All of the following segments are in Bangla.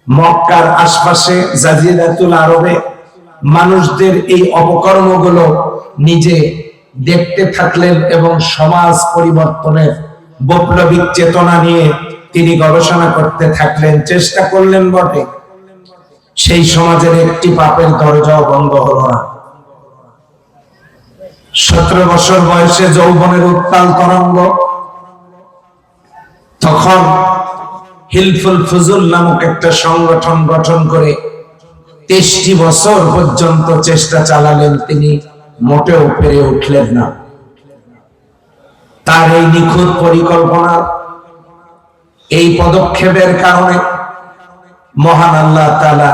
মক্কার আশপাশে জাজিরাতুল আরবে মানুষদের এই অপকর্মগুলো নিজে দেখতে থাকলেন এবং সমাজ পরিবর্তনের বৈপ্লবিক চেতনা নিয়ে তিনি গবেষণা করতে থাকলেন, চেষ্টা করলেন বটে। সেই সমাজের একটি পাপের দরজাও বন্ধ হলো না। 17 বছর বয়সে যৌবনের উত্তাল তরঙ্গ, তখন হিলফুল ফুজুল নামক একটা সংগঠন গঠন করে 23টি বছর পর্যন্ত চেষ্টা চালালেন, তিনি মোটেও পেরে উঠলেন না। তার এই নিখুঁত পরিকল্পনা, এই পদক্ষেপের কারণে মহান আল্লাহ তাআলা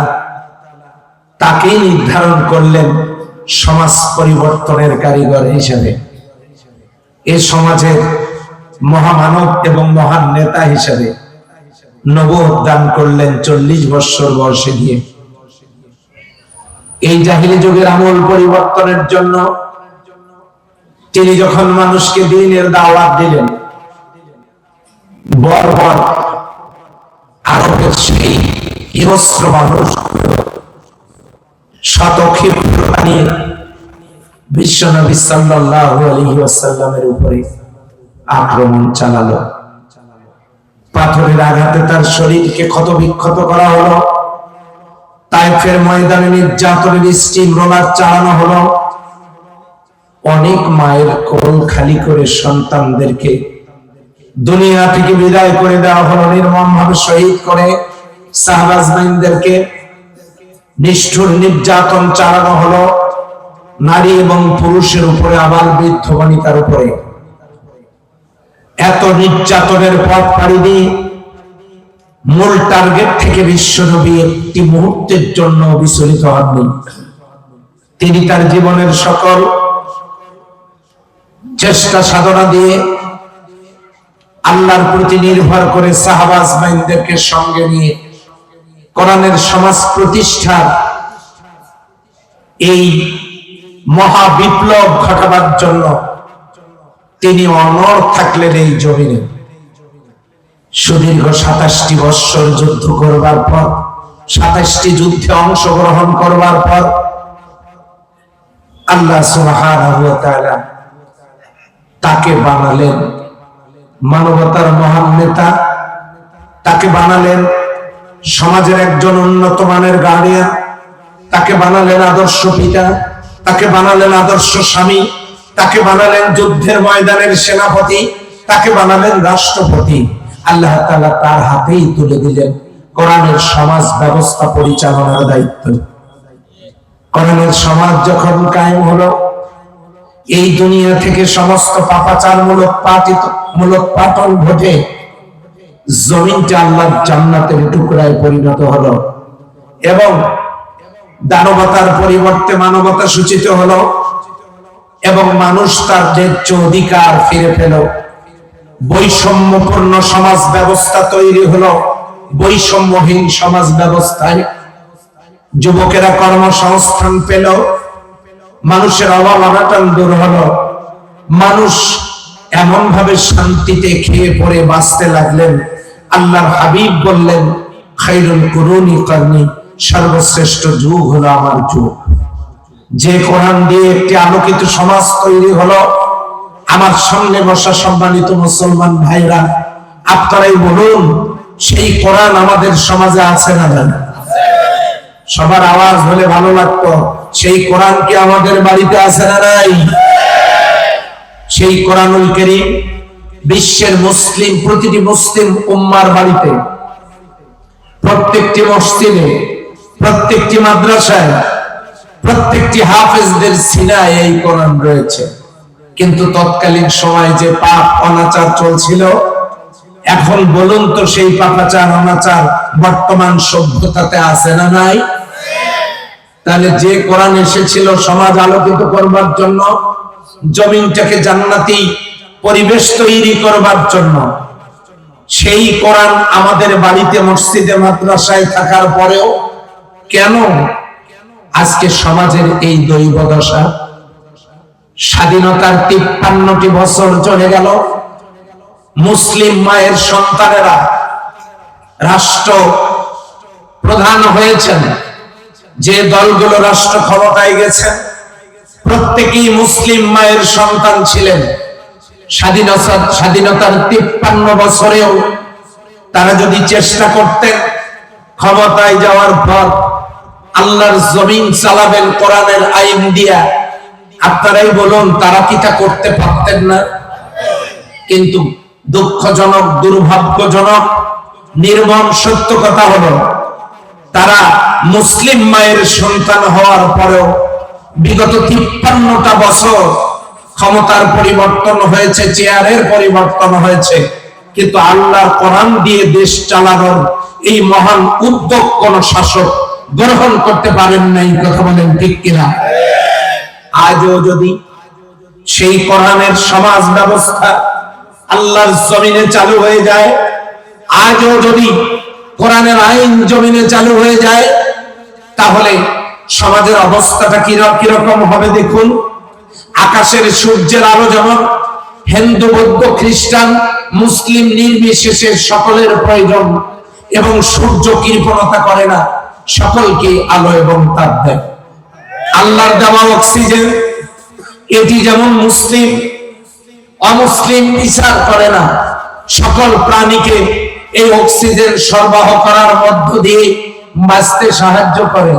তাকেই নির্ধারণ করলেন সমাজ পরিবর্তনের কারিগর হিসেবে, এ সমাজের মহামানব এবং মহান নেতা হিসেবে নবুয়ত দান করলেন 40 বছর বয়সে গিয়ে। এই জাহিলি যুগের আমল পরিবর্তনের জন্য তিনি যখন মানুষকে দ্বীনের দাওয়াত দিলেন, বর্বর আরবের সেই হিংস্র মানুষ শতক্ষিপ্ত বানিয়ে বিশ্বনবী সাল্লাল্লাহু আলাইহি ওয়াসাল্লামের উপরে আক্রমণ চালালো। পাথরের আঘাতে তার শরীরকে ক্ষতবিক্ষত করা হলো, তায়েফের ময়দানে নির্যাতনের স্টিম রোলার চালানো হলো, অনেক মায়ের কোল খালি করে সন্তানদেরকে দুনিয়া থেকে বিদায় করে দেওয়া হলো, নির্মমভাবে শহীদ করে সাহাবাজমাইনদেরকে নিষ্ঠুর নির্যাতন চালানো হলো, নারী এবং পুরুষের উপরে, আবার বৃদ্ধ বনিতার উপরে। এত নির্যাতনের পথ পাড়ি দিয়ে মূল টার্গেট থেকে বিশ্বনবী একটি মুহূর্তের জন্য বিচলিত হননি। তিনি তার জীবনের সকল চেষ্টা সাধনা দিয়ে আল্লাহর প্রতি নির্ভর করে সাহাবা আজমাইনদেরকে সঙ্গে নিয়ে কোরআনের সমাজ প্রতিষ্ঠার এই মহা বিপ্লব ঘটাবার জন্য তিনি অনড় থাকলেন এই জমিনে। সুদীর্ঘ 27টি বৎসর যুদ্ধ করবার পর, 27টি যুদ্ধে অংশগ্রহণ করবার পর আল্লাহ সুবহানাহু ওয়া তাআলা তাকে বানালেন মানবতার মহান নেতা, তাকে বানালেন সমাজের একজন উন্নত মানের গার্ডিয়ান, তাকে বানালেন আদর্শ পিতা, তাকে বানালেন আদর্শ স্বামী, তাকে বানালেন যুদ্ধের ময়দানের সেনাপতি, তাকে বানালেন রাষ্ট্রপতি। আল্লাহ তাআলা তার হাতেই তুলে দিলেন কোরআনের সমাজ ব্যবস্থা পরিচালনার দায়িত্ব। কোরআনের সমাজ যখন কায়েম হলো, এই দুনিয়া থেকে সমস্ত পাপাচারমূলক পাটন ঘটে জমিনটা আল্লাহর জান্নাতের টুকরায় পরিণত হলো এবং দানবতার পরিবর্তে মানবতা সূচিত হলো এবং মানুষ তার ন্যায্য অধিকার ফিরে পেল। বৈষম্যপূর্ণ সমাজ ব্যবস্থা তৈরি হলো, বৈষম্যহীন সমাজ ব্যবস্থায় যুবকেরা কর্মসংস্থান পেল, মানুষের অভাব অনাটন দূর হলো, মানুষ এমন ভাবে শান্তিতে খেয়ে পড়ে বাঁচতে লাগলেন। আল্লাহর হাবিব বললেন, খায়রুল কুরুনি কারনি, সর্বশ্রেষ্ঠ যুগ হলো আমার যুগ। যে কোরআন দিয়ে একটি আলোকিত সমাজ তৈরি হলো, আমার সামনে বসা সম্মানিত মুসলমান ভাইরা, আপনারাই বলুন, সেই কোরআন আমাদের সমাজে আছে না নাই? সবার আওয়াজ হলে ভালো লাগতো। সেই কোরআন কি আমাদের বাড়িতে আছে না নাই? সেই কোরআনুল কারীম বিশ্বের মুসলিম, প্রতিটি মুসলিম উম্মার বাড়িতে, প্রত্যেকটি মসজিদে, প্রত্যেকটি মাদ্রাসায়, প্রত্যেকটি হাফেজদের সিনায় এই কোরআন রয়েছে। কিন্তু তৎকালীন সময়ে যে পাপ অনাচার চলছিল, এখন বলুন তো সেই পাপাচার অনাচার বর্তমান সভ্যতাতে আছে না নাই? তাহলে যে কোরআন এসেছিল সমাজ আলোকিত করবার জন্য, জমিনটাকে জান্নাতি পরিবেশ তৈরি করবার জন্য, সেই কোরআন আমাদের বাড়িতে, মসজিদে, মাদ্রাসায় থাকার পরেও কেন আজকে সমাজের এই দৈবদশা? স্বাধীনতার 53টি বছর চলে গেল, মুসলিম মায়ের সন্তানেরা রাষ্ট্র প্রধান হয়েছেন, যে দলগুলো রাষ্ট্র ক্ষমতায় গেছেন, প্রত্যেকেই মুসলিম মায়ের সন্তান ছিলেন। স্বাধীনতার 53 বছরেও তারা যদি চেষ্টা করতেন ক্ষমতায় যাওয়ার পর আল্লাহর জমিন চালাবেন কোরআনের আইন দিয়া, আপনারাই বলুন তারা কি তা করতে পারতেন না? কিন্তু দুঃখজনক, দুর্ভাগ্যজনক, নির্মম সত্য কথা হলো, তারা মুসলিম মায়ের সন্তান হওয়ার পরেও বিগত 53টা বছর ক্ষমতার পরিবর্তন হয়েছে, চেয়ারের পরিবর্তন হয়েছে, কিন্তু আল্লাহর কোরআন দিয়ে দেশ চালানোর এই মহান উদ্যোগ কোন শাসক গ্রহণ করতে পারেন নাই। কথা বলেন ঠিক কিনা? আজও যদি সেই কোরআনের সমাজ ব্যবস্থা আল্লাহর জমিনে চালু হয়ে যায়, আজও যদি কোরআনের আইন জমিনে চালু হয়ে যায়, তাহলে সমাজের অবস্থাটা কিরকম হবে দেখুন। আকাশের সূর্যের আলো যেমন হিন্দু, বৌদ্ধ, খ্রিস্টান, মুসলিম নির্বিশেষে সকলের প্রয়োজন, এবং সূর্য কৃপণতা করে না, সকলকে আলো এবং তাপ দেয়। আল্লাহর দেওয়া অক্সিজেন, এটি যেমন মুসলিম অমুসলিম বিচার করে না, সকল প্রাণীকে এই অক্সিজেন সরবরাহ করার মধ্য দিয়ে বাঁচতে সাহায্য করে।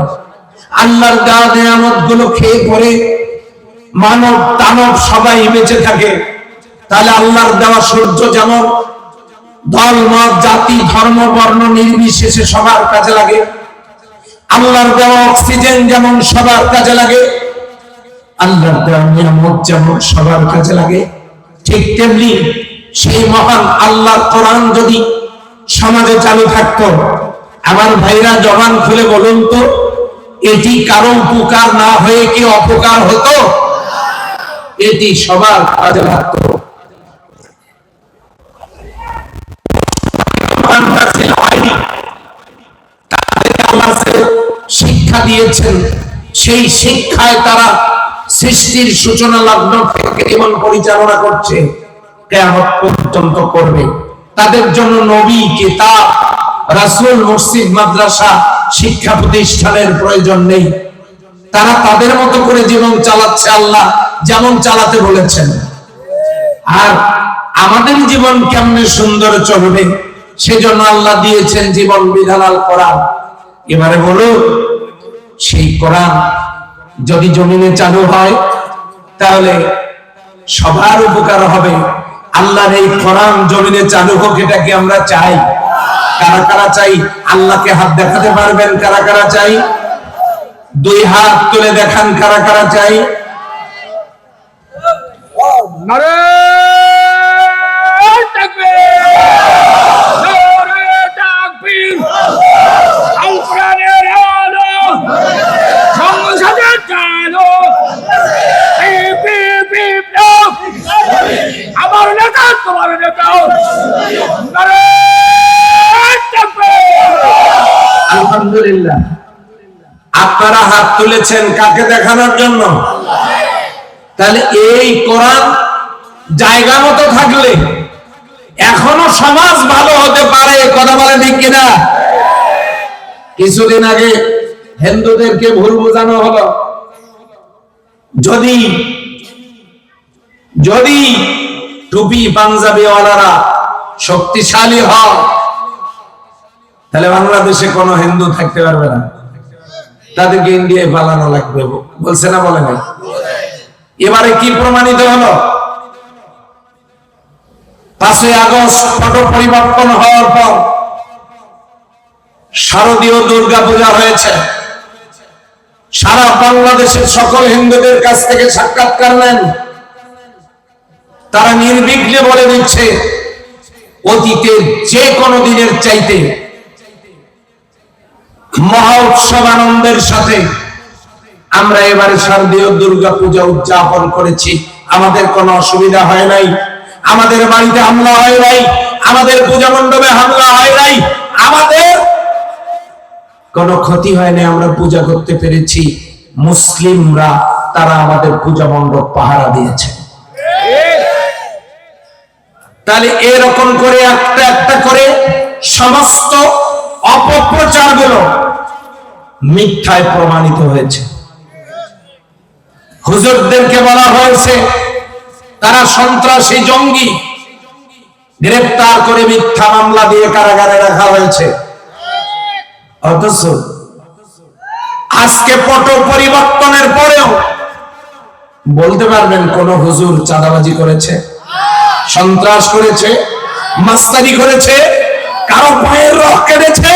আল্লাহর দেওয়া নিয়ামত গুলো খেয়ে পরে মানব দানব সবাই বেঁচে থাকে। তাহলে আল্লাহর দেওয়া সূর্য যেমন দল, মত, জাতি, ধর্ম, বর্ণ নির্বিশেষে সবার কাজে লাগে, আল্লাহর দেওয়া অক্সিজেন যেমন সবার কাজে লাগে, আল্লাহর দেওয়া নিয়ামত যেমন সবার কাজে লাগে, ঠিক তেমনি সেই মহান আল্লাহর কোরআন যদি সমাজে চালু থাকতো, আমার ভাইরা জবান খুলে বলুন তো, এটি কারো উপকার না হয়ে কি অপকার হতো? এটি সবার কাজে লাগতো। শিক্ষা দিয়েছেন, সেই শিক্ষায় তারা সৃষ্টির সূচনা লগ্ন থেকে জীবন পরিচালনা করছে, কিয়ামত পর্যন্ত করবে। তাদের জন্য নবী, কিতাব, রাসূল, মসজিদ, মাদ্রাসা, শিক্ষা প্রতিষ্ঠানের প্রয়োজন নেই। তারা তাদের মতো করে জীবন চালাচ্ছে, আল্লাহ যেমন চালাতে বলেছেন। আর আমাদের জীবন কেমনে সুন্দর চলবে, সেজন্য আল্লাহ দিয়েছেন জীবন বিধান আল কোরআন। এবারে বলুন, সেই কোরআন যদি জমিনে চালু হয় তাহলে সবার উপকার হবে। আল্লাহর এই কোরআন জমিনে চালু হোক, এটা কি আমরা চাই? কারা কারা চাই? আল্লাহকে হাত দেখাতে পারবেন? কারা কারা চাই? দুই হাত তুলে দেখান, কারা কারা চাই? নারে তাকবীর, নারে তাকবীর, আল কোরআনের আলো সংসদে চালু, বিপ্লব আমার নেতা, তোমার নেতা, নারে তাকবীর। আলহামদুলিল্লাহ, আপনারা হাত তুলেছেন কাকে দেখানোর জন্য? তাহলে এই কোরআন জায়গা মতো থাকলে এখনো সমাজ ভালো হতে পারে। কথা বলে ঠিক কিনা? কিছুদিন আগে হিন্দুদেরকে ভুল বোঝানো হলো, যদি যদি টুপি পাঞ্জাবি ওয়ালারা শক্তিশালী হয় তাহলে বাংলাদেশে কোনো হিন্দু থাকতে পারবে না, তাদেরকে ইন্ডিয়ায় পালানো লাগবে, বলছে না? বলে নাই? এবারে কি প্রমাণিত হলো? 5ই আগস্ট ফটো পরিবর্তন হওয়ার পর শারদীয় দুর্গা পূজা হয়েছে। সারা বাংলাদেশের সকল হিন্দুদের কাছ থেকে সাক্ষাৎকার নেন, তারা নির্বিঘ্নে বলে দিচ্ছে অতীতের যে কোনো দিনের চাইতে মহা উৎসব আনন্দের সাথে আমরা এবারে শারদীয় দুর্গা পূজা উদযাপন করেছি। আমাদের কোনো অসুবিধা হয় নাই, আমাদের বাড়িতে হামলা হয় নাই, আমাদের পূজা মণ্ডপে হামলা হয় নাই, আমাদের কোনো ক্ষতি হয় নাই, আমরা পূজা করতে পেরেছি। মুসলিমরা তারা আমাদের পূজা মণ্ডপ পাহারা দিয়েছে। তাহলে এরকম করে একটা একটা করে সমস্ত অপপ্রচার গুলো মিথ্যায় প্রমাণিত হয়েছে। হুজুরদেরকে বলা হয়েছে তারা সন্ত্রাসী জঙ্গি, গ্রেফতার করে মিথ্যা মামলা দিয়ে কারাগারে রাখা হয়েছে। অথচ আজকে পট পরিবর্তনের পরেও বলতে পারবেন কোন হুজুর চাঁদাবাজি করেছে, সন্ত্রাস করেছে, মাস্তানি করেছে, কারো পায়ের রক কেটেছে?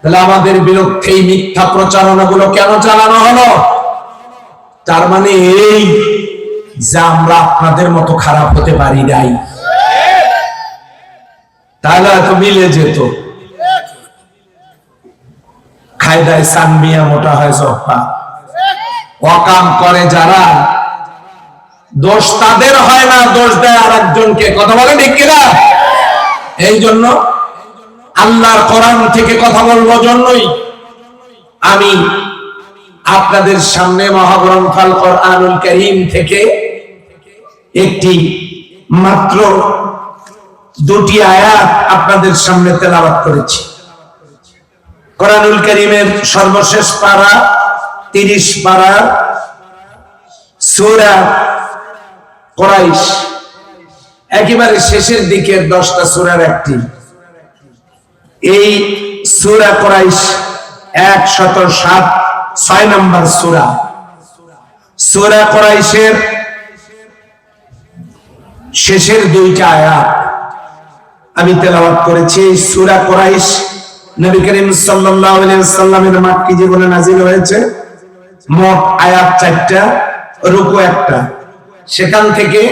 তাহলে আমাদের বিরুদ্ধে এই মিথ্যা প্রচারণাগুলো কেন চালানো হলো? তার মানে এই যে আমরা আপনাদের মতো খারাপ হতে পারি নাই, তাহলে এত মিলে যেত। খায়দায় সানমিয়া মোটা হয় সফা, ওয়াকাম করে যারা, দোষ তাদের হয় না, দোষ দেয় আর একজনকে। কথা বলে ঠিক কিনা? এই জন্য আল্লাহর কোরআন থেকে কথা বলবো জন্যই আমি আপনাদের সামনে মহাগ্রন্থ আল কোরআনুল কারীম থেকে একটি মাত্র দুটি আয়াত আপনাদের সামনে তেলাওয়াত করেছি। কোরআনুল কারীমের সর্বশেষ পারা 30 পারা সূরা কুরাইশ, একেবারে শেষের দিকের 10টা সূরার একটি। এই সূরা কুরাইশ 107 নম্বর সূরা। সূরা কুরাইশের শেষের 2টা আয়াত আমি তেলাওয়াত করেছি। এই সূরা কুরাইশ নবী করিম সাল্লাল্লাহু আলাইহি ওয়াসাল্লামের মাক্কি জীবনে নাযিল হয়েছে। মোট আয়াত 4টা, রুকু 1টা। সেখান থেকে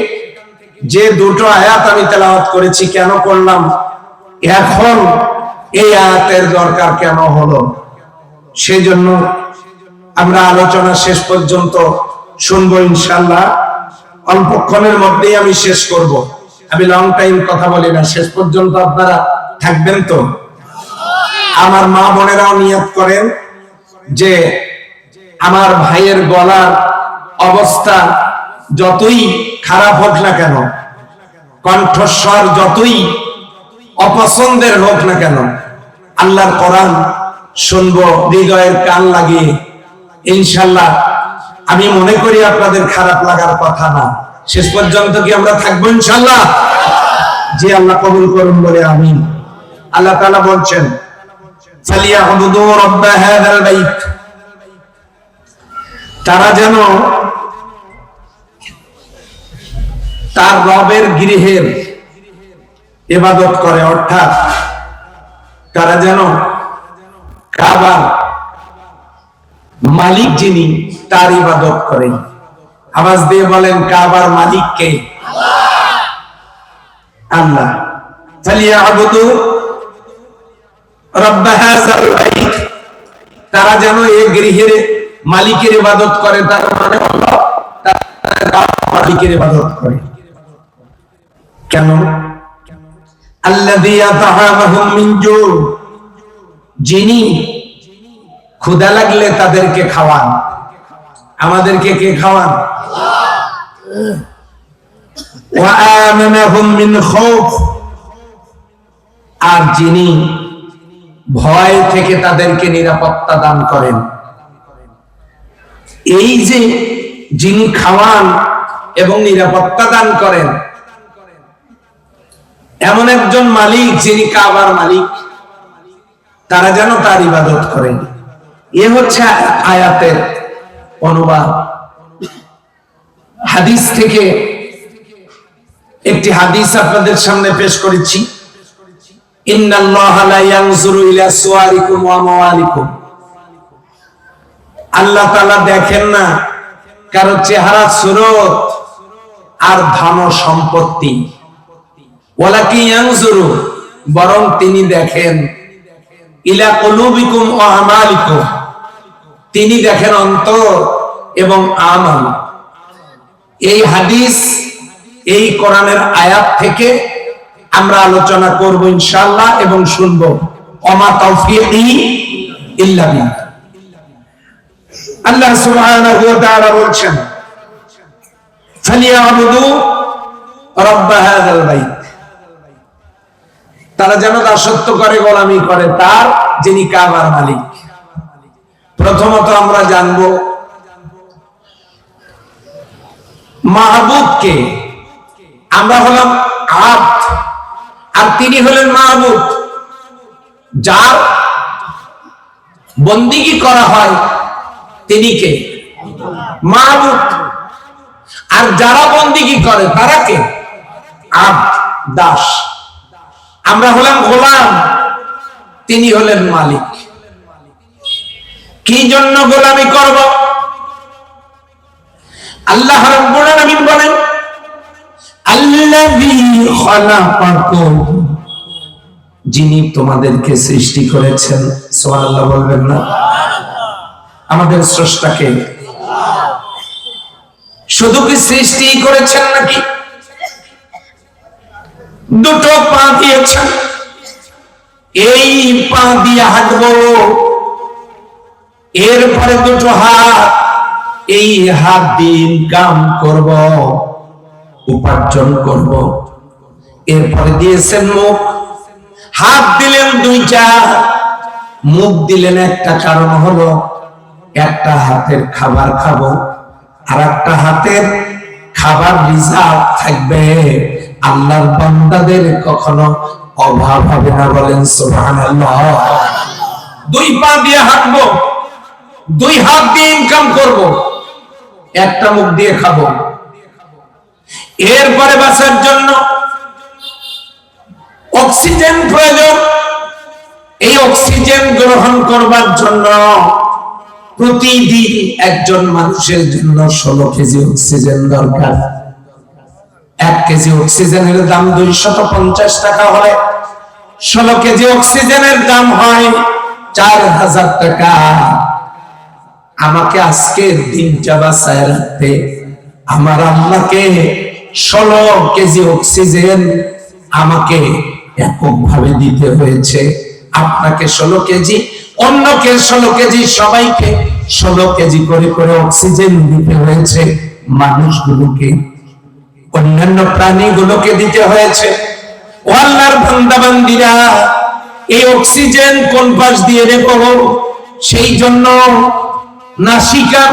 যে দুটো আয়াত আমি তেলাওয়াত করেছি, কেন করলাম, এখন এই আয়াতের দরকার কেন হলো, সেই জন্য আমরা আলোচনা শেষ পর্যন্ত শুনবো ইনশাআল্লাহ। অল্পক্ষণের মধ্যেই আমি শেষ করব। আমি লং টাইম কথা বলি না, শেষ পর্যন্ত আপনারা থাকবেন তো? আমার মা বোনেরাও নিয়ত করেন যে আমার ভাইয়ের গলার অবস্থা যতই খারাপ হোক না কেন, কণ্ঠস্বর যতই অপছন্দের হোক না কেন, আল্লাহর কোরআন শুনবো হৃদয়ের কান লাগিয়ে ইনশাআল্লাহ। আমি মনে করি আপনাদের খারাপ লাগার কথা না। শেষ পর্যন্ত কি আমরা থাকবো ইনশাআল্লাহ? যে আল্লাহ কবুল করুন বলে আমিন। আল্লাহ তাআলা বলছেন, ফালিয়াবুদু রাব্ব হাযাল বাইত, তারা যেন তার রবের গৃহের ইবাদত করে, অর্থাৎ তারা যেন কাবার মালিক যিনি তার ইবাদত করে। আওয়াজ দিয়ে বলেন, কাবার মালিক কে? আল্লাহ। ফালিয়াবুদু রাব্ব হাযাল বাইত, তারা যেন এই গৃহের মালিকের ইবাদত করে, তার মানে আল্লাহ মালিকের ইবাদত করে। কেন? আল্লাযী আত'আমাহুম মিন জু', যিনি ক্ষুধা লাগলে তাদেরকে খাওয়ান। আমাদেরকে কে খাওয়ান? ওয়া আমানাহুম মিন খাউফ, আর যিনি ভয় থেকে তাদেরকে নিরাপত্তা দান করেন। এই যে যিনি খাওয়ান এবং নিরাপত্তা দান করেন, এমন একজন মালিক যিনি কাবার মালিক, তারা যেন তার ইবাদত করেন। এ হচ্ছে আয়াতের অনুবাদ। হাদিস থেকে একটি হাদিস আপনাদের সামনে পেশ করেছি। ইন্নাল্লাহা লা ইয়ানজুরু ইলা সুওয়ারিকুম ওয়া মাওয়ালিকুম, আল্লাহ তাআলা দেখেন না কারো চেহারা সুরত আর ধন সম্পত্তি, ওয়ালাকিন ইয়ানজুরু, বরং তিনি দেখেন ইলা কুলুবিকুম ওয়া আমালিকুম, তিনি দেখেন অন্তর এবং আমাল। এই হাদিস, এই কোরআনের আয়াত থেকে আমরা আলোচনা করব ইনশাআল্লাহ এবং শুনবো। ওমা তাওফীকি ইল্লা বিল্লাহ। আল্লাহ সুবহানাহু ওয়া তাআলা বলছেন, ফালিয়াবুদু রাব্ব হাযাল বাইত, তারা যেন দাসত্ব করে, গোলামি করে তার যিনি কাবার মালিক। প্রথমত আমরা জানবো মাহবুবকে। আমরা হলাম আব্দ আর তিনি হলেন মাহবুব। যার বন্দিগি করা হয় তিনি কে? মাহবুব। আর যারা বন্দিগি করে তারা কে? আব্দ, দাস। আমরা হলাম গোলাম, তিনি হলেন মালিক। কি জন্য গোলামি করব? আল্লাহ রাব্বুল আলামিন বলেন আল্লাযী খালাকাকুম, যিনি তোমাদেরকে সৃষ্টি করেছেন। সুবহানাল্লাহ বলবেন না? আমাদের স্রষ্টাকে শুধু কি সৃষ্টি করেছেন নাকি? দুটো পা দিয়েছেন, এই পা দিয়ে হাঁটবো, এরপরে দুটো হাত, এই হাত দিয়ে ইনকাম করব, উপার্জন করব। এরপরে দিয়েছেন মুখ, হাত দিলেন দুইটা, মুখ দিলেন একটা। কারণ হলো একটা হাতের খাবার খাবো, আর একটা হাতের খাবার রিজার্ভ থাকবে। আল্লাহর বান্দাদের কখনো অভাব হবে না, বলেন সুবহানাল্লাহ। দুই পা দিয়ে হাঁটবো, দুই হাত দিয়ে ইনকাম করব, একটা মুখ দিয়ে খাবো। এরপরে বাঁচার জন্য অক্সিজেন প্রয়োজন। এই অক্সিজেন গ্রহণ করবার জন্য প্রতিদিন একজন মানুষের জন্য 16 কেজি অক্সিজেন দরকার। 1 কেজি অক্সিজেনের দাম 250 টাকা হলে 16 কেজি অক্সিজেনের দাম হয় 4000 টাকা। আমাকে আজকে দিনটা বাঁচায় রাখতে আমার আল্লাহকে 16 কেজি অক্সিজেন আমাকে এককভাবে দিতে হয়েছে। আপনাকে 16 কেজি, অন্যকে 16 কেজি, সবাইকে 16 কেজি করে করে অক্সিজেন দিতে হয়েছে। মানুষগুলোকে, অন্যান্য প্রাণীগুলোকে দিতে হয়েছে। ও আল্লাহর বান্দা বান্দীরা, এই অক্সিজেন কোন পাশ দিয়ে রেখো? সেই জন্য নাসিকা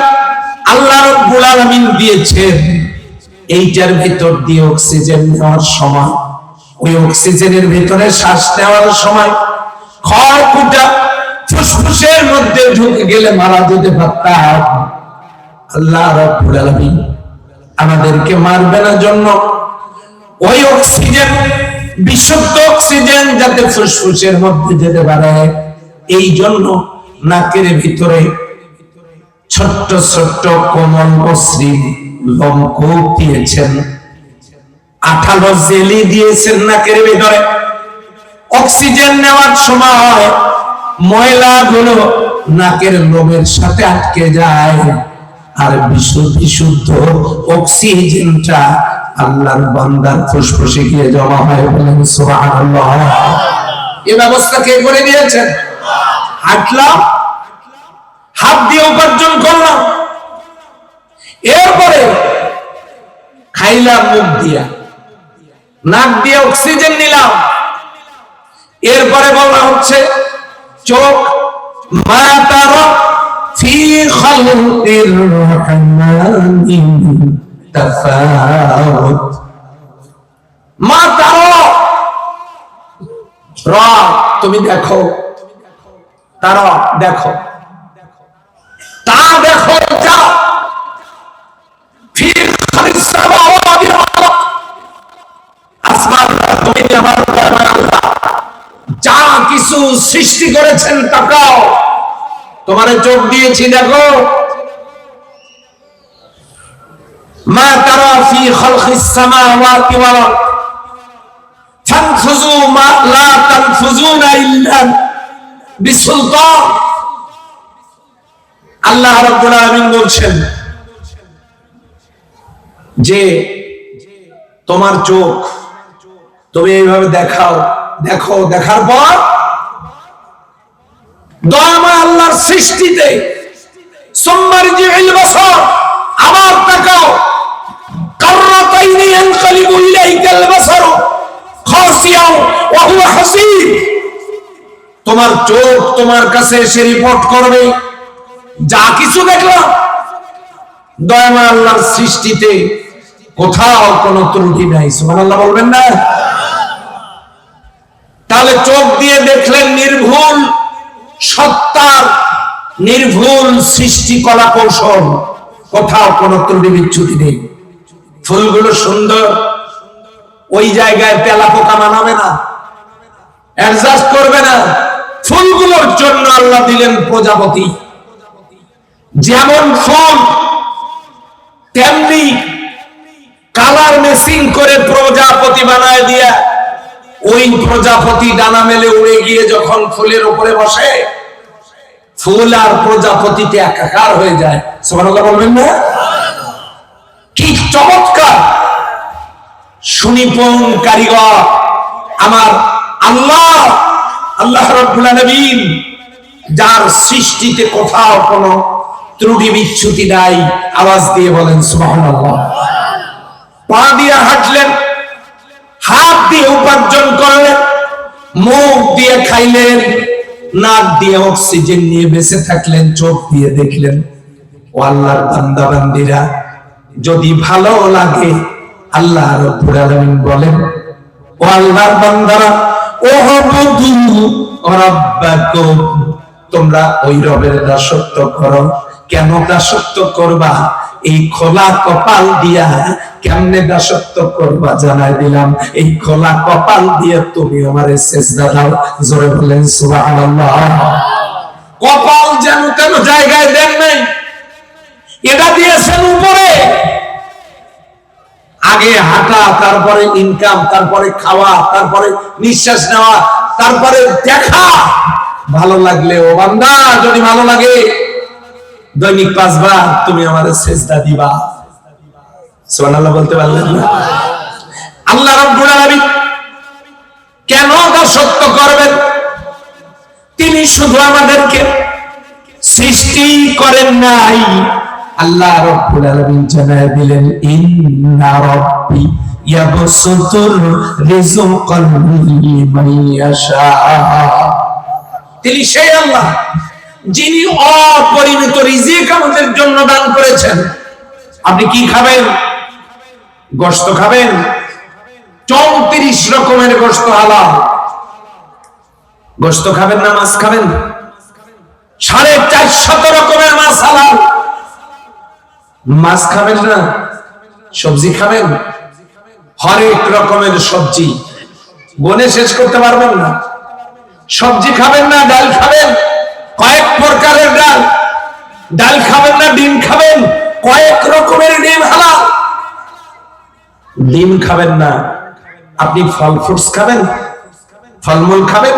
আল্লাহ রাব্বুল আলামিন দিয়েছেন। এইটার ভিতর দিয়ে অক্সিজেন নেওয়ার সময়, ওই অক্সিজেনের ভিতরে শ্বাস নেওয়ার সময় খড়কুটা ফুসফুসের মধ্যে ঢুকে গেলে মারা যেতে পারতাম। আল্লাহ রাব্বুল আলামিন আমাদেরকে মারবে না জন্য ওই অক্সিজেন, বিশুদ্ধ অক্সিজেন যাতে ফুসফুসের মধ্যে যেতে পারে, এই জন্য নাকের ভিতরে ছোট্ট ছোট্ট কোমল মসৃণ লোমকূপ দিয়েছেন, আঠালো জেলি দিয়েছেন নাকের ভিতরে। অক্সিজেন নেওয়ার সময় ময়লাগুলো নাকের লোমের সাথে আটকে যায়, আর বিশুদ্ধ অক্সিজেনটা আল্লাহর বান্দার ফুসফুসে গিয়ে জমা হয়। বলেন সুবহানাল্লাহ। এই ব্যবস্থা কে করে দিয়েছেন? হাঁটলাম, হাত দিয়ে উপার্জন করলাম, এরপরে খাইলাম মুখ দিয়া, নাক দিয়ে অক্সিজেন নিলাম। এরপরে বলা হচ্ছে চোখ, মা তারা ফি খালকির রহমানি তাফাউত। মা তারা, র তুমি দেখো, তারা দেখো, তা দেখো, যা ফি খালিস সামাওয়াতি ওয়াল আরদ, আসমান জমিন আমার আল্লাহ যা কিছু সৃষ্টি করেছেন তাকাও। তোমারে চোখ দিয়েছি, দেখো। মা তারা ফি খালকিস সামাওয়াতি ওয়াল আরদ ফানফুযু মা লা তানফুযুনা ইল্লা বিসুলতান। আল্লাহ রাব্বুল আলামিন বলছেন যে তোমার চোখ, তুমি এইভাবে দেখাও, দেখো, দেখার পর দয়াময় আল্লাহর সৃষ্টিতে সুম্মারজিউল বাসার, আবার তাকাও, কাররাতাইনি ইয়ানকালিবু ইলাইকাল বাসারু খাসিয়াও ওয়া হুয়া হাসীব। তোমার চোখ তোমার কাছে এসে রিপোর্ট করবে যা কিছু দেখলাম দয়াময় আল্লাহর সৃষ্টিতে কোথাও কোনো ত্রুটি নাই, সুবহানাল্লাহ বলবেন না? তাহলে চোখ দিয়ে দেখলেন নির্ভুল সত্তার নির্ভুল সৃষ্টি কলা কৌশল, কোথাও কোনো ত্রুটি বিচ্যুতি নেই। ফুলগুলো সুন্দর, ওই জায়গায় তেলা পোকা মানাবে না, অ্যাডজাস্ট করবে না। ফুলগুলোর জন্য আল্লাহ দিলেন প্রজাপতি। যেমন ফুল তেমনি কালার মেসিং করে প্রজাপতি বানায় দিয়া ওই প্রজাপতি ডানা মেলে উড়ে গিয়ে যখন ফুলের উপরে বসে, ফুল আর প্রজাপতিতে একাকার হয়ে যায়। সুবহানাল্লাহ বলবেন না? কি চমৎকার সুনিপুণ কারিগর আমার আল্লাহ, আল্লাহ রাব্বুল আলামিন, যার সৃষ্টিতে কোথাও কোনো ত্রুটি বিচ্যুতি নাই। আওয়াজ দিয়ে বলেন সুবহানাল্লাহ। পা দিয়ে হাঁটলেন, হাত দিয়ে উপার্জন করলেন, মুখ দিয়ে খাইলেন, নাক দিয়ে অক্সিজেন নিয়ে বেঁচে থাকলেন, চোখ দিয়ে দেখলেন। ও আল্লাহর বান্দা বান্দীরা, যদি ভালো লাগে আল্লাহ রাব্বুল আলামিন বলেন, ও আল্লাহর বান্দারা, ওয়াবুদু রাব্বাকুম, তোমরা ওই রবের দাসত্ব করো। কেন দাসত্ব করবা? এই খোলা কপাল দিয়া কেমনে দাসত্ব করবা জানাই দিলাম। এই খোলা কপাল দিয়ে তুমি আমারে সিজদা দাও। জোরে বলেন সুবহানাল্লাহ। কপাল যেন তেন জায়গায় দেন নাই, এটা দিয়েছেন উপরে। আগে হাঁটা, তারপরে ইনকাম, তারপরে খাওয়া, তারপরে নিঃশ্বাস নেওয়া, তারপরে দেখা। ভালো লাগলে, ও বান্দা যদি ভালো লাগে দৈনিক 5 বার তুমি আমাদের সিজদা দিবা। সুবহানাল্লাহ বলতে পারলেন না? আল্লাহ রাব্বুল আলামিন কেন দাসত্ব করবেন? তিনি শুধু আমাদেরকে সৃষ্টি করেন নাই, আল্লাহ রাব্বুল আলামিন জানায় দিলেন, ইন্না রাব্বি ইয়াবসুতুর রিজকা লিমান ইয়াশা। তিনি সেই আল্লাহ যিনি অপরিমিত রিজিক আমাদের জন্য দান করেছেন। আপনি কি খাবেন? গোশত খাবেন? 34 রকমের গোশত হালাল। গোশত খাবেন না মাছ খাবেন? 450 রকমের মাছ হালাল। মাছ খাবেন না? সবজি খাবেন? হরেক রকমের সবজি, গনে শেষ করতে পারবেন না। সবজি খাবেন না? ডাল খাবেন? কয়েক প্রকারের ডাল। ডাল খাবেন না? ডিম খাবেন? কয়েক রকমের ডিম হালাল। ডিম খাবেন না, আপনি ফল ফ্রুটস খাবেন, ফলমূল খাবেন।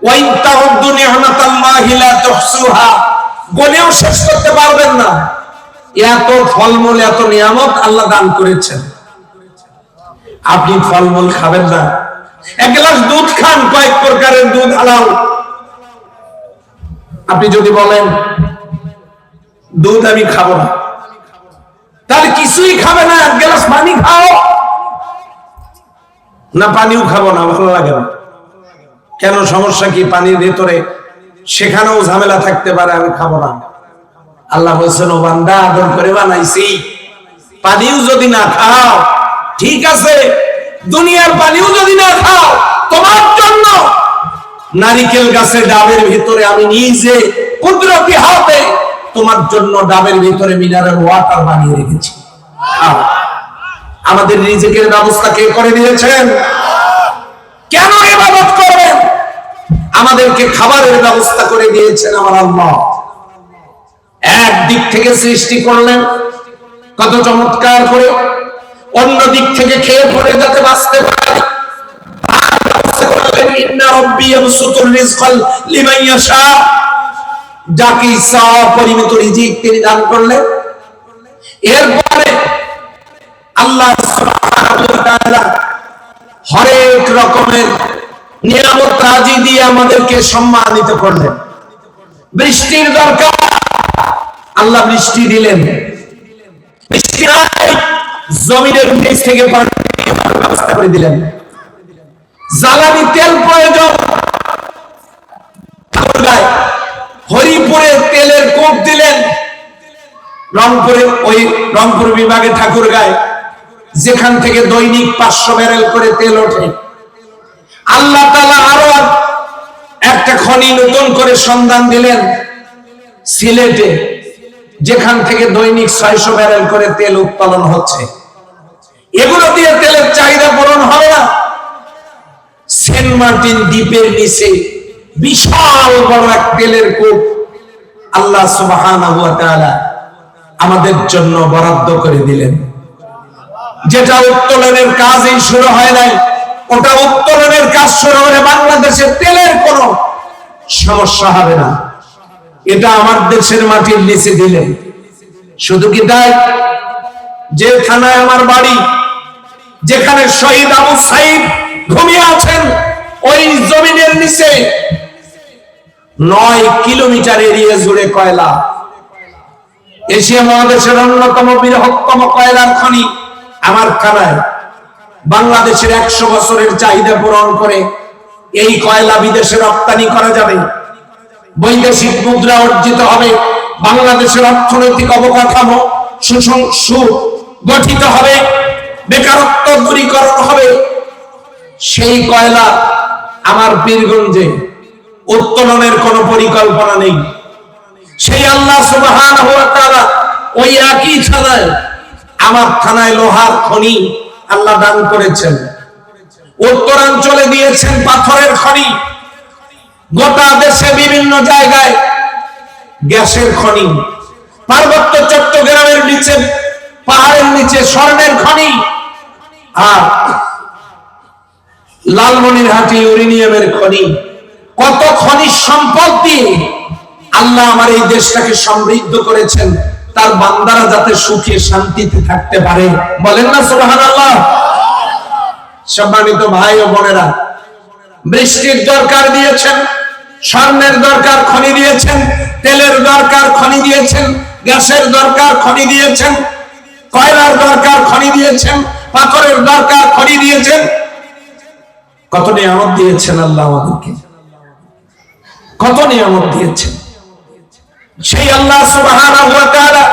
ওয়াইন তাউদ্দু নি'মাতাল্লাহি লা তুহসুহা, গনেও শেষ করতে পারবেন না। এত ফলমূল, এত নিয়ামত আল্লাহ দান করেছেন, আপনি ফলমূল খাবেন না। এক গ্লাস দুধ খান, কয়েক প্রকারের দুধ হালাল। আপনি যদি বলেন দুধ আমি খাবো না, তাহলে কিছুই খাবে না। এক গ্লাস পানি খাও না, পানিও খাবো না, ভালো লাগে না। কেন? সমস্যা কি? পানির ভেতরে সেখানেও ঝামেলা থাকতে পারে, আমি খাবো না। আল্লাহ বলছেন, ও বান্দা, আদর করে বানাইছি, পানিও যদি না খাও ঠিক আছে, দুনিয়ার পানিও যদি না খাও, তোমার জন্য নারিকেল গাছের ডাবের ভিতরে আমি নিজে কুদরতি হাতে তোমার জন্য ডাবের ভিতরে মিনারেল ওয়াটার বানিয়ে রেখেছি। আমাদের রিজিকের ব্যবস্থা কে করে দিয়েছেন? কেন ইবাদত করবেন? আমাদেরকে খাবারের ব্যবস্থা করে দিয়েছেন আমার আল্লাহ। এক দিক থেকে সৃষ্টি করলেন কত চমৎকার করে, অন্য দিক থেকে খেয়ে পড়ে যাতে বাঁচতে পারে ইন্না রাব্বি ইয়াবসুতুর রিজকা লিমান ইয়াশা, যাকে ইচ্ছা অপরিমিত রিজিক তিনি দান করলেন। এরপরে আল্লাহ সুবহানাহু ওয়া তাআলা হরেক রকমের নিয়ামত রাজি দিয়ে আমাদেরকে সম্মানিত করলেন। বৃষ্টির দরকার, আল্লাহ বৃষ্টি দিলেন। বৃষ্টি নাই, জমিনের নিচ থেকে পানি ব্যবস্থা করে দিলেন। জ্বালানি তেল প্রয়োজন, হরিপুরে তেলের কোপ দিলেন, রংপুরে ওই রংপুর বিভাগে ঠাকুরগাঁয় যেখান থেকে দৈনিক 500 ব্যারেল করে তেল ওঠে, আল্লাহ তাআলা আরো একটা খনি নতুন করে সন্ধান দিলেন সিলেটে, যেখান থেকে দৈনিক 600 ব্যারেল করে তেল উৎপাদন হচ্ছে। এগুলো দিয়ে তেলের চাহিদা পূরণ হবে না। সেন্ট মার্টিন দ্বীপের নিচে বিশাল বড় এক তেলের কূপ আল্লাহ সুবহানাহু ওয়া তাআলা আমাদের জন্য বরাদ্দ করে দিলেন, যেটা উত্তোলনের কাজই শুরু হয় নাই। ওটা উত্তোলনের কাজ শুরু হলে বাংলাদেশে তেলের কোনো সমস্যা হবে না। এটা আমার দেশের মাটির নিচে দিলেন। শুধু কি তাই? যে থানায় আমার বাড়ি, যেখানে শহীদ আবু সাইদ ঘুমিয়ে আছেন, ওই জমিনের নিচে 9 কিলোমিটার এরিয়া জুড়ে কয়লা। এশিয়া মহাদেশের অন্যতম বৃহত্তম কয়লার খনি আমার থানায়। বাংলাদেশের 100 বছরের চাহিদা পূরণ করে এই কয়লা বিদেশে রপ্তানি করা যাবে, বৈদেশিক মুদ্রা অর্জিত হবে, বাংলাদেশের অর্থনৈতিক অবকাঠামো সুগঠিত হবে, বেকারত্ব দূরীকরণ হবে। সেই কয়লা আমার পীরগঞ্জে উত্তোলনের কোনো পরিকল্পনা নেই। সেই আল্লাহ সুবহানাহু ওয়া তাআলা ওই একই থানায়, আমার থানায় লোহার খনি আল্লাহ দান করেছেন, উত্তরাঞ্চলে দিয়েছেন পাথরের খনি, গোটা দেশে বিভিন্ন জায়গায় গ্যাসের খনি, পার্বত্য চট্টগ্রামের নিচে পাহাড়ের নিচে স্বর্ণের খনি, আর লালমনিরহাটে ইউরেনিয়ামের খনি। কত খনিজ সম্পদ দিয়ে আল্লাহ আমার এই দেশটাকে সমৃদ্ধ করেছেন, তার বান্দারা যাতে সুখে শান্তিতে থাকতে পারে। বলেন না সুবহানাল্লাহ। সম্মানিত ভাই ও বোনেরা, বৃষ্টির দরকার দিয়েছেন, স্বর্ণের দরকার খনি দিয়েছেন, তেলের দরকার খনি দিয়েছেন, গ্যাসের দরকার খনি দিয়েছেন, কয়লার দরকার খনি দিয়েছেন, পাথরের দরকার খনি দিয়েছেন। কত নিয়ামত দিয়েছেন আল্লাহ আমাদেরকে, কত নিয়ামত দিয়েছেন। সেই আল্লাহ সুবহানাহু ওয়া তাআলা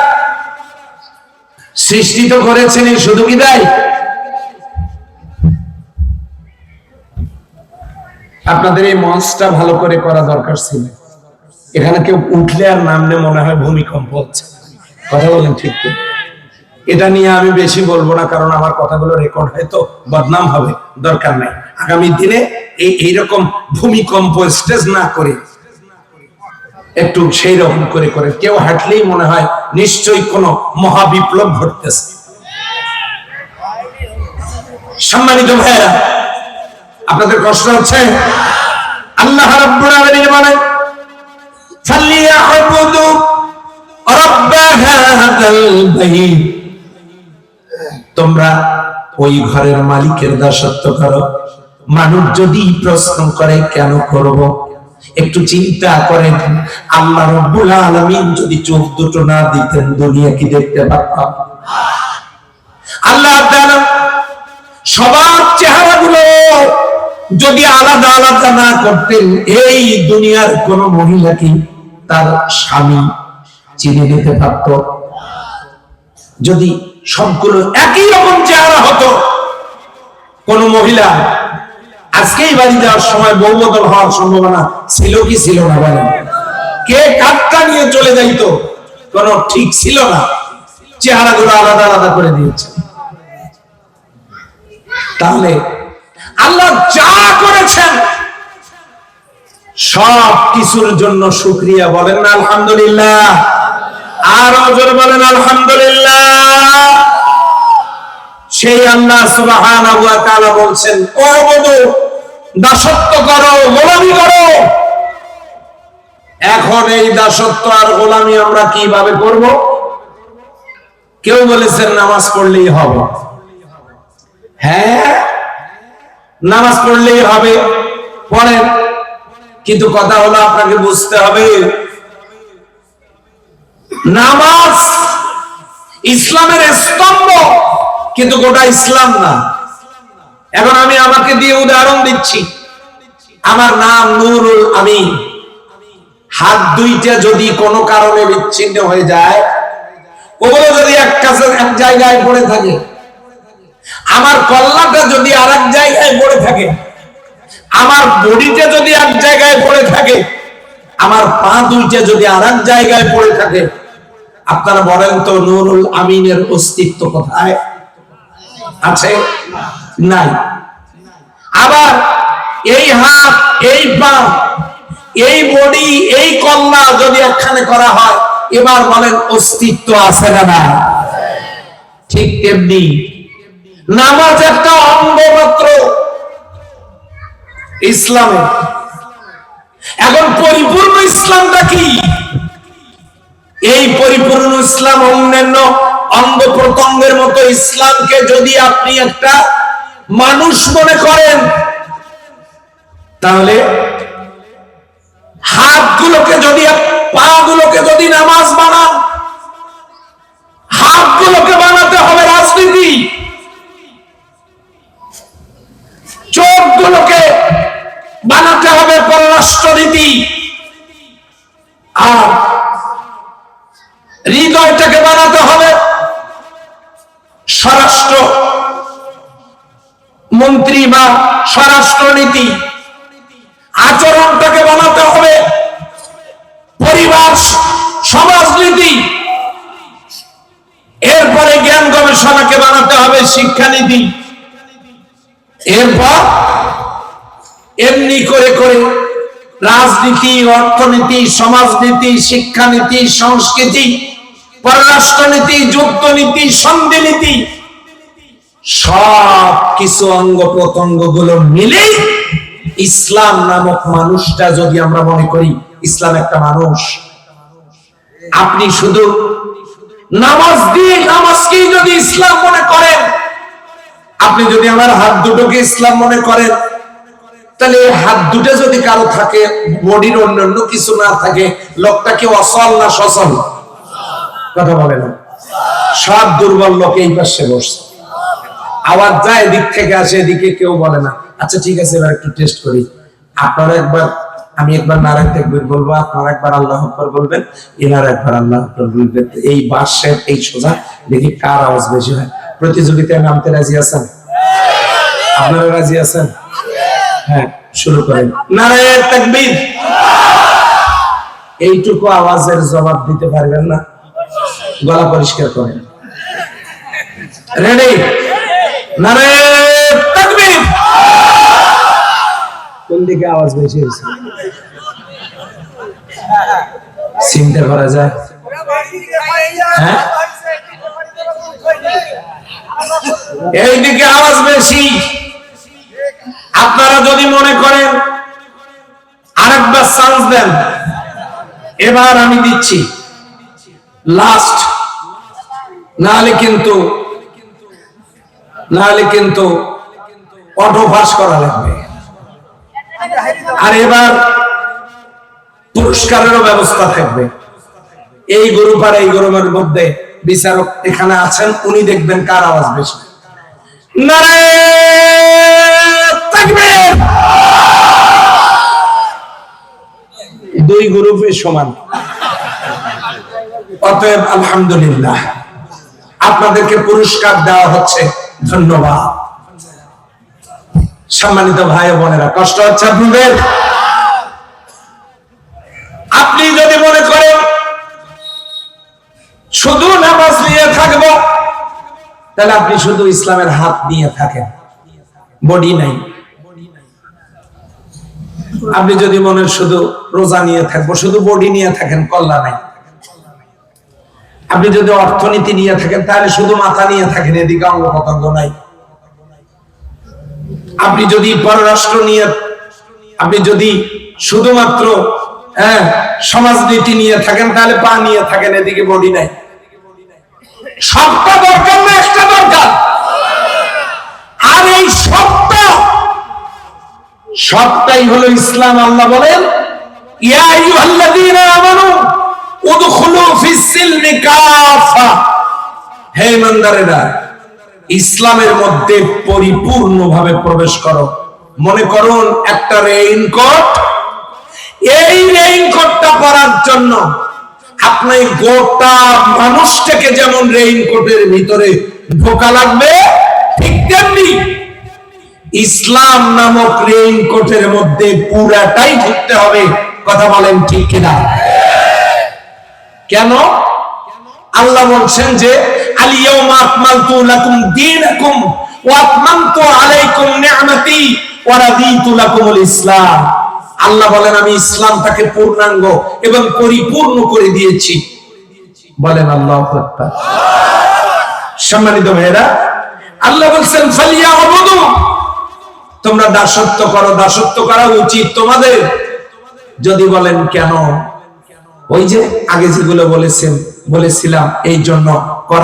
সৃষ্টি তো করেছেন, শুধু কি তাই? আপনাদের এই মঞ্চটা ভালো করে করা দরকার ছিল। এখানে কেউ উঠলে আর নামলে মনে হয় ভূমিকম্প হচ্ছে। কথা বলেন ঠিক কি? এটা নিয়ে আমি বেশি বলবো না, কারণ আমার কথাগুলো রেকর্ড হয়তো বদনাম হবে, দরকার নাই। আগামী দিনে এইরকম ভূমিকম্প স্টেজ না করে একটু সেই রকম করে করে কেউ হাঁটলেই মনে হয় নিশ্চয়ই কোনো মহাবিপ্লব ঘটতেছে। সম্মানিত ভাইরা, আপনাদের কষ্ট হচ্ছে? আল্লাহ রাব্বুল আলামিন বলেন, ফালিয়াবুদু রাব্ব হাযাল বাইত, তোমরা ওই ঘরের মালিকের দাসত্ব করো। মানুষ যদি প্রশ্ন করে কেন করব, একটু চিন্তা করেন, আল্লাহ রাব্বুল আলামিন যদি চোখ দুটো না দিতেন দুনিয়া কি দেখতে পারতাম? আল্লাহ তাআলা সবার চেহারাগুলো যদি আলাদা আলাদা না করতেন, এই দুনিয়ার কোন মহিলা কি তার স্বামী চিনে নিতে পারত? যদি সবগুলো একই রকম চেহারা হতো, কোন মহিলা আজকেই বাড়ি যাওয়ার সময় বউ বদল হওয়ার সম্ভাবনা ছিল কি ছিল না? বলেন, কে কাটটা নিয়ে চলে যাইতো? কোন ঠিক ছিল না। চেহারাগুলো আলাদা আলাদা করে দিয়েছে। তাহলে আল্লাহ যা করেছেন সব কিছুর জন্য শুকরিয়া। বলেন না আলহামদুলিল্লাহ? আরো জোরে বলেন আলহামদুলিল্লাহ। সেই আল্লাহ সুবহানাহু ওয়া তাআলা বলছেন, ও বন্ধু, দাসত্ব করো, গোলামি করো। এখন এই দাসত্ব আর গোলামি আমরা কিভাবে করব? কেউ বলেছেন নামাজ পড়লেই হবে। হ্যাঁ, নামাজ পড়লেই হবে, পড়েন, কিন্তু কথা হলো আপনাকে বুঝতে হবে নামাজ ইসলামের স্তম্ভ, কিন্তু গোটা ইসলাম না। এখন আমি আমাকে দিয়ে উদাহরণ দিচ্ছি। আমার নাম নুরুল আমিন, হাত দুইটা যদি কোনো কারণে বিচ্ছিন্ন হয়ে যায়, ওগুলো যদি এক জায়গায় পড়ে থাকে, আমার কল্লাটা যদি আর এক জায়গায় পড়ে থাকে, আমার বডিটা যদি এক জায়গায় পড়ে থাকে, আমার পা দুইটা যদি আর এক জায়গায় পড়ে থাকে, আপনারা বলেন তো নুরুল আমিনের অস্তিত্ব কোথায় আছে? নাই। আবার এই হাত, এই পা, এই বডি, এই কল্লা যদি একখানে করা হয়, এবার বলেন অস্তিত্ব আছে না না? ঠিক তেমনি নামাজ একটা অঙ্গ মাত্র ইসলামে। এখন পরিপূর্ণ ইসলামটা কি? এই পরিপূর্ণ ইসলাম অন্যান্য অঙ্গ প্রত্যঙ্গের মতো ইসলামকে যদি আপনি একটা মানুষ মনে করেন, তাহলে হাতগুলোকে যদি, পা গুলোকে যদি নামাজ বানান, হাতগুলোকে বানাতে হবে রাজনীতি, চোখগুলোকে বানাতে হবে পররাষ্ট্রনীতি, আর হৃদয়টাকে বানাতে হবে স্বরাষ্ট্র মন্ত্রী বা স্বরাষ্ট্রনীতি, আচরণটাকে বানাতে হবে পরিবার সমাজনীতি, এরপরে জ্ঞান গবেষণাকে বানাতে হবে শিক্ষানীতি, এরপর এমনি করে করে রাজনীতি, অর্থনীতি, সমাজনীতি, শিক্ষানীতি, সংস্কৃতি, পররাষ্ট্রনীতি, যুদ্ধনীতি, সন্ধিনীতি, সব কিছু অঙ্গ প্রত্যঙ্গ গুলো মিলে ইসলাম নামক মানুষটা যদি আমরা মনে করি ইসলাম একটা মানুষ, আপনি শুধু নামাজ দিয়ে নামাজকেই যদি ইসলাম মনে করেন, আপনি যদি আমার হাত দুটোকে ইসলাম মনে করেন, তাহলে হাত দুটো যদি কারো থাকে, বডির অন্যান্য কিছু না থাকে, লোকটা কি অসল না সচল? কথা বলে না। সব দুর্বল লোক এই পাশে বসছে, আওয়াজ যায় এদিক থেকে আসে, এদিকে কেউ বলে না। আচ্ছা ঠিক আছে, এবার একটু টেস্ট করি। আপনারা একবার, আমি একবার নারায়ণ তাকবীর বলবো, আপনারা একবার আল্লাহু আকবার বলবেন, এনারা একবার আল্লাহু আকবার বলবেন। এই বাসের এই সোজা দেখি কার আওয়াজ বেশি হয়। প্রতিযোগিতায় নামতে রাজি আছেন? আপনারা রাজি আছেন? হ্যাঁ, শুরু করেন। নারায়ণ তাকবীর। এইটুকু আওয়াজের জবাব দিতে পারবেন না? গলা পরিষ্কার করেন। রেডি? নারায়ণ তাকবীর। কোন দিকে আওয়াজ বেশি হয়েছে? চিন্তা করা যায়? হ্যাঁ, এইদিকে আওয়াজ বেশি। আপনারা যদি মনে করেন আরেকবার চান্স দেন, এবার আমি দিচ্ছি লাস্ট, নাহলে কিন্তু অটো পাস করা লাগবে। আর এবার পুরস্কারেরও ব্যবস্থা থাকবে। এই গ্রুপ আর এই গ্রুপের মধ্যে বিচারক এখানে আছেন, উনি দেখবেন কার আওয়াজ বেশি। নারায়ণ তাকবীর। দুই গ্রুপে সমান, অতএব আলহামদুলিল্লাহ আপনাদেরকে পুরস্কার দেওয়া হচ্ছে। ধন্যবাদ। সম্মানিত ভাই ও বোনেরা, কষ্ট হচ্ছে আপনাদের? আপনি যদি মনে করেন শুধু নামাজ নিয়ে থাকবো, তাহলে আপনি শুধু ইসলামের হাত নিয়ে থাকেন, বডি নাই। আপনি যদি মনে শুধু রোজা নিয়ে থাকবো, শুধু বডি নিয়ে থাকেন, কল্লা নাই। আপনি যদি অর্থনীতি নিয়ে থাকেন, তাহলে শুধু মাথা নিয়ে থাকেন, এদিকে অঙ্গ প্রত্যঙ্গ নাই। আপনি যদি পররাষ্ট্র নিয়ে, আপনি যদি শুধুমাত্র সমাজনীতি নিয়ে থাকেন, তাহলে পা নিয়ে থাকেন, এদিকে বডি নাই। সবটা দরকার না, একটা দরকার। আর এই সবটাই হলো ইসলাম। আল্লাহ বলেন, ইয়া আইয়ুহাল্লাযীনা আমানু উদখুলু ফিস-সিলমি কাফা। হে ঈমানদারেরা, ইসলামের মধ্যে পরিপূর্ণভাবে প্রবেশ করো। মনে করুন একটা রেইনকোট, এই রেইনকোটটা পরার জন্য আপনি গোটা মানুষটাকে যেমন রেইনকোটের ভিতরে ঢোকা লাগবে, ঠিক তেমনি ইসলাম নামক রেইনকোটের মধ্যে পুরাটাই ঢুকতে হবে। কথা বলেন ঠিক কিনা? কেন? আল্লাহ বলছেন যে আল-ইয়াওমা আকমালতু লাকুম দীনাকুম ওয়া আতমামতু আলাইকুম নি'মাতি ওয়া রাদিতু লাকুমুল ইসলাম। আল্লাহ বলেন আমি ইসলামটাকে পূর্ণাঙ্গ এবং পরিপূর্ণ করে দিয়েছি। বলেন আল্লাহু আকবার। সম্মানিত ভাইরা, আল্লাহ বলছেন ফালিয়াবুদু, তোমরা দাসত্ব করো, দাসত্ব করা উচিত তোমাদের। যদি বলেন কেন? ওই যে আগে যেগুলো বলেছিলাম এই জন্য করা